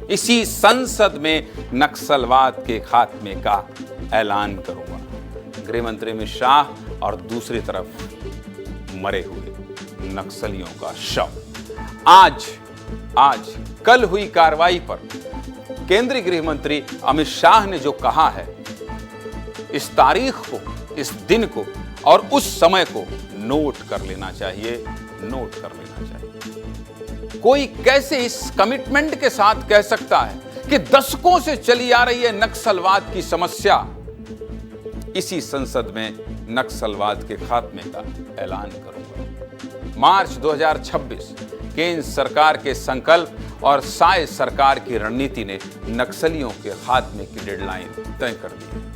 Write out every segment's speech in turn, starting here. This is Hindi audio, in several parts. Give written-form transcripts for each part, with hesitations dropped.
इसी संसद में नक्सलवाद के खात्मे का ऐलान करूंगा। गृह मंत्री अमित शाह और दूसरी तरफ मरे हुए नक्सलियों का शव। आज कल हुई कार्रवाई पर केंद्रीय गृह मंत्री अमित शाह ने जो कहा है, इस तारीख को, इस दिन को और उस समय को नोट कर लेना चाहिए। कोई कैसे इस कमिटमेंट के साथ कह सकता है कि दशकों से चली आ रही है नक्सलवाद की समस्या, इसी संसद में नक्सलवाद के खात्मे का ऐलान करूंगा। मार्च 2026 केंद्र सरकार के संकल्प और साय सरकार की रणनीति ने नक्सलियों के खात्मे की डेडलाइन तय कर दी है।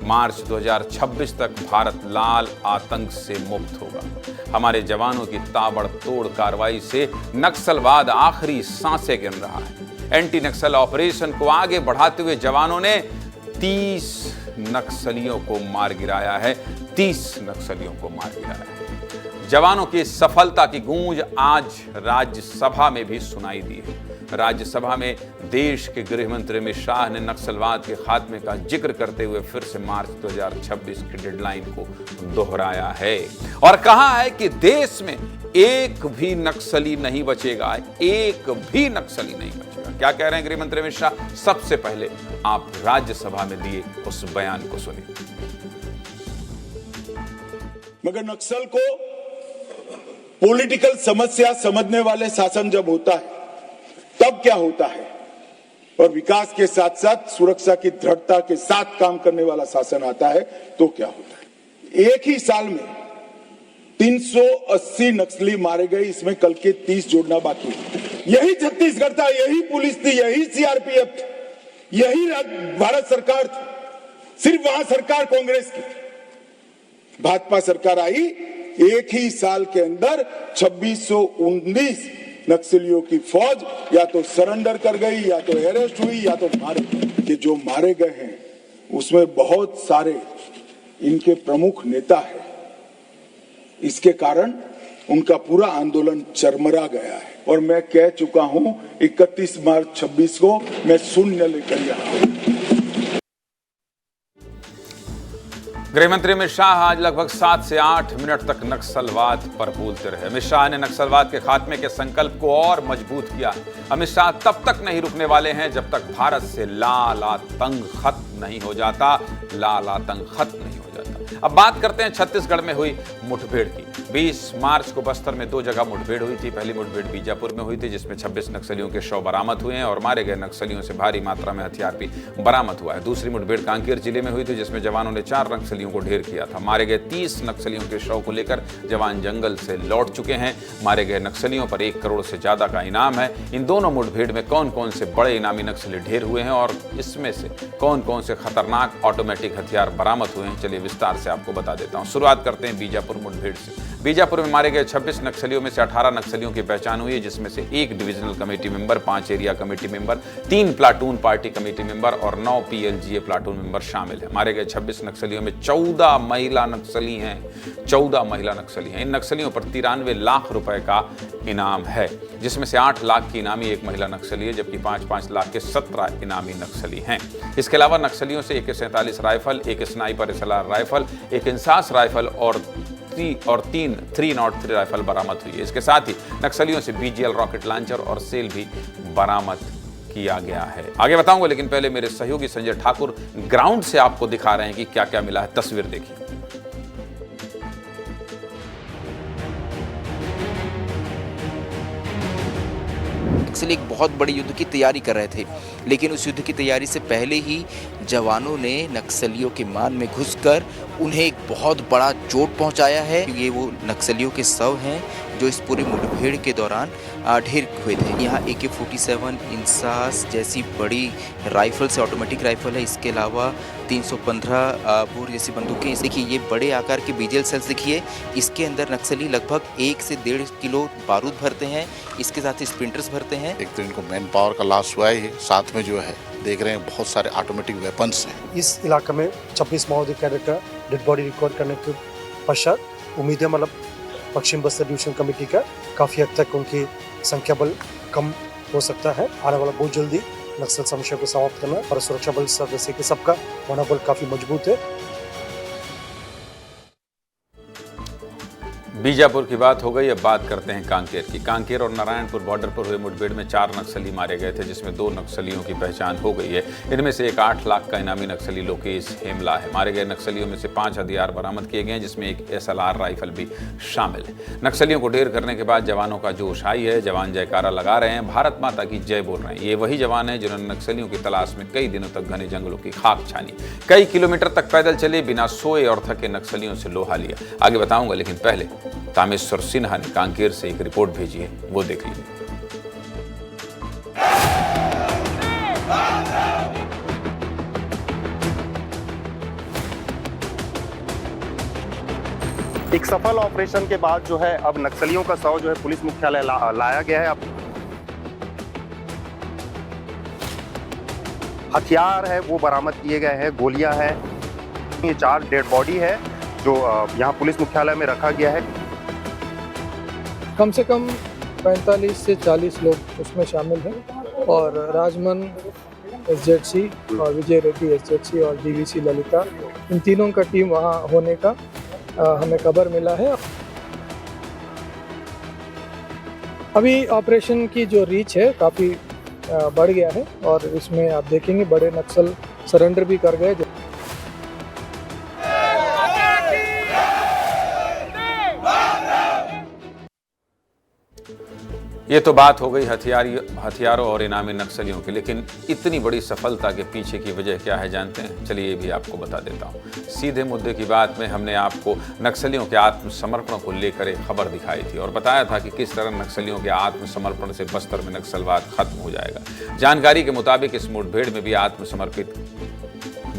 मार्च 2026 तक भारत लाल आतंक से मुक्त होगा। हमारे जवानों की ताबड़तोड़ कार्रवाई से नक्सलवाद आखिरी सांसें गिन रहा है। एंटी नक्सल ऑपरेशन को आगे बढ़ाते हुए जवानों ने 30 नक्सलियों को मार गिराया है। 30 नक्सलियों को मार गिराया है। जवानों की सफलता की गूंज आज राज्यसभा में भी सुनाई दी है। राज्यसभा में देश के गृह मंत्री अमित शाह ने नक्सलवाद के खात्मे का जिक्र करते हुए फिर से मार्च 2026 की डेडलाइन को दोहराया है और कहा है कि देश में एक भी नक्सली नहीं बचेगा, एक भी नक्सली नहीं बचेगा। क्या कह रहे हैं गृह मंत्री अमित शाह? सबसे पहले आप राज्यसभा में दिए उस बयान को सुनिए। मगर नक्सल को पॉलिटिकल समस्या समझने वाले शासन जब होता है तब क्या होता है, और विकास के साथ साथ सुरक्षा की दृढ़ता के साथ काम करने वाला शासन आता है तो क्या होता है। एक ही साल में 380 नक्सली मारे गए, इसमें कल के 30 जोड़ना बाकी है। यही छत्तीसगढ़ था, यही पुलिस थी, यही सीआरपीएफ थी, यही भारत सरकार थी। सिर्फ वहां सरकार कांग्रेस की। भाजपा सरकार आई, एक ही साल के अंदर 2619 नक्सलियों की फौज या तो सरेंडर कर गई, या तो अरेस्ट हुई, या तो मारे कि जो मारे गए हैं उसमें बहुत सारे इनके प्रमुख नेता हैं। इसके कारण उनका पूरा आंदोलन चरमरा गया है और मैं कह चुका हूं 31 मार्च 26 को मैं शून्य लेकर यहां हूं। गृह मंत्री अमित शाह आज लगभग 7 से 8 मिनट तक नक्सलवाद पर बोलते रहे। अमित शाह ने नक्सलवाद के खात्मे के संकल्प को और मजबूत किया। अमित शाह तब तक नहीं रुकने वाले हैं जब तक भारत से लाल आतंक खत्म नहीं हो जाता। लाल आतंक खत्म नहीं हो जाता। अब बात करते हैं छत्तीसगढ़ में हुई मुठभेड़ की। 20 मार्च को बस्तर में 2 जगह मुठभेड़ हुई थी। पहली मुठभेड़ बीजापुर में हुई थी जिसमें 26 नक्सलियों के शव बरामद हुए हैं और मारे गए नक्सलियों से भारी मात्रा में हथियार भी बरामद हुआ है। दूसरी मुठभेड़ कांकेर जिले में हुई थी जिसमें जवानों ने 4 नक्सलियों को ढेर किया था। मारे गए 30 नक्सलियों के शव को लेकर जवान जंगल से लौट चुके हैं। मारे गए नक्सलियों पर 1 करोड़ से ज्यादा का इनाम है। इन दोनों मुठभेड़ में कौन कौन से बड़े इनामी नक्सली ढेर हुए हैं और इसमें से कौन कौन से खतरनाक ऑटोमेटिक हथियार बरामद हुए हैं, चलिए विस्तार से आपको बता देता हूं। शुरुआत करते हैं बीजापुर मुठभेड़ से। बीजापुर में मारे गए 26 नक्सलियों में से 18 नक्सलियों की पहचान हुई है जिसमें से 1 divisional committee member, 5 area committee member, 3 platoon party committee member और 9 पीएलजीए प्लाटून मेंबर शामिल हैं। मारे गए 26 नक्सलियों में 14 महिला नक्सली हैं। 14 महिला नक्सली हैं। इन नक्सलियों पर 93 लाख रुपए का इनाम है जिसमें से 8 लाख की इनामी एक महिला नक्सली है जबकि 5-5 लाख के 17 इनामी नक्सली हैं। इसके अलावा नक्सलियों से AK-47 राइफल, एक स्नाइपर SLR राइफल, एक इंसास राइफल और 3 303 राइफल बरामद हुई है। इसके साथ ही नक्सलियों से BGL रॉकेट लॉन्चर और सेल भी बरामद किया गया है। आगे बताऊंगा लेकिन पहले मेरे सहयोगी संजय ठाकुर ग्राउंड से आपको दिखा रहे हैं कि क्या क्या मिला है। तस्वीर देखिए। एक्चुअली एक बहुत बड़ी युद्ध की तैयारी कर रहे थे, लेकिन उस युद्ध की तैयारी से पहले ही जवानों ने नक्सलियों के मान में घुसकर उन्हें एक बहुत बड़ा चोट पहुंचाया है। ये वो नक्सलियों के शव हैं जो इस पूरी मुठभेड़ के दौरान ढेर हुए थे। यहाँ AK-47 इंसास जैसी बड़ी राइफल से ऑटोमेटिक राइफल है। इसके अलावा 315 बोर जैसी बंदूकें। देखिए ये बड़े आकार के BGL सेल्स देखिए। इसके अंदर नक्सली लगभग 1 से 1.5 किलो बारूद भरते हैं। इसके साथ ही स्प्लिंटर्स भरते हैं। एक तो इनको मैन पावर का लॉस हुआ है, साथ में जो है देख रहे हैं बहुत सारे ऑटोमेटिक वेपन्स हैं। इस इलाके में 26 माओवादी कैडर का डेड बॉडी रिकवर करने के पश्चात उम्मीद है मतलब पश्चिम बस्तर डिवीजन कमेटी का काफ़ी हद तक उनकी संख्या बल कम हो सकता है। आने वाला बहुत जल्दी नक्सल समस्या को समाप्त करना और सुरक्षा बल सदस्य के सबका मनोबल काफ़ी मजबूत है। बीजापुर की बात हो गई, अब बात करते हैं कांकेर की। कांकेर और नारायणपुर बॉर्डर पर हुए मुठभेड़ में 4 नक्सली मारे गए थे, जिसमें 2 नक्सलियों की पहचान हो गई है। इनमें से एक 8 लाख का इनामी नक्सली लोकेश हेमला है। मारे गए नक्सलियों में से 5 हथियार बरामद किए गए हैं, जिसमें एक SLR राइफल भी शामिल है। नक्सलियों को ढेर करने के बाद जवानों का जोश आई है। जवान जयकारा लगा रहे हैं, भारत माता की जय बोल रहे हैं। ये वही जवान हैं जिन्होंने नक्सलियों की तलाश में कई दिनों तक घने जंगलों की खाक छानी, कई किलोमीटर तक पैदल चले, बिना सोए और थके नक्सलियों से लोहा लिया। आगे बताऊंगा, लेकिन पहले तामेश्वर सिन्हा ने कांकेर से एक रिपोर्ट भेजी है, वो देख लीजिए। एक सफल ऑपरेशन के बाद जो है अब नक्सलियों का शव जो है पुलिस मुख्यालय लाया गया है। अब हथियार है वो बरामद किए गए हैं, गोलियां हैं। ये 4 डेड बॉडी है जो यहाँ पुलिस मुख्यालय में रखा गया है। कम से कम 45 से 40 लोग उसमें शामिल हैं और राजमन SZC और विजय रेड्डी SZC और DVC ललिता, इन तीनों का टीम वहाँ होने का हमें खबर मिला है। अभी ऑपरेशन की जो रीच है काफ़ी बढ़ गया है और इसमें आप देखेंगे बड़े नक्सल सरेंडर भी कर गए। ये तो बात हो गई हथियारों और इनामी नक्सलियों की, लेकिन इतनी बड़ी सफलता के पीछे की वजह क्या है जानते हैं? चलिए ये भी आपको बता देता हूँ। सीधे मुद्दे की बात में हमने आपको नक्सलियों के आत्मसमर्पण को लेकर एक खबर दिखाई थी और बताया था कि किस तरह नक्सलियों के आत्मसमर्पण से बस्तर में नक्सलवाद खत्म हो जाएगा। जानकारी के मुताबिक इस मुठभेड़ में भी आत्मसमर्पित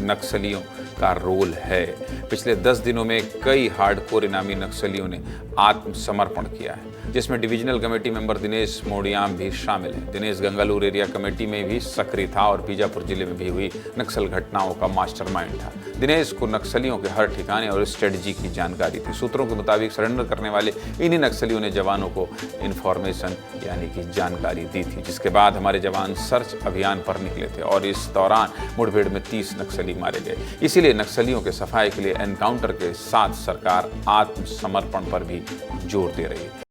नक्सलियों का रोल है। पिछले 10 दिनों में कई हार्डकोर इनामी नक्सलियों ने आत्मसमर्पण किया है, जिसमें divisional committee member Dinesh Modiyam भी शामिल है। दिनेश गंगालूर एरिया कमेटी में भी सक्रिय था और बीजापुर जिले में भी हुई नक्सल घटनाओं का मास्टरमाइंड था। दिनेश को नक्सलियों के हर ठिकाने और स्ट्रेटजी की जानकारी थी। सूत्रों के मुताबिक सरेंडर करने वाले इन्हीं नक्सलियों ने जवानों को इन्फॉर्मेशन यानी कि जानकारी दी थी, जिसके बाद हमारे जवान सर्च अभियान पर निकले थे और इस दौरान मुठभेड़ में 30 नक्सली मारे गए। इसीलिए नक्सलियों के सफाई के लिए एनकाउंटर के साथ सरकार आत्मसमर्पण पर भी जोर दे रही है।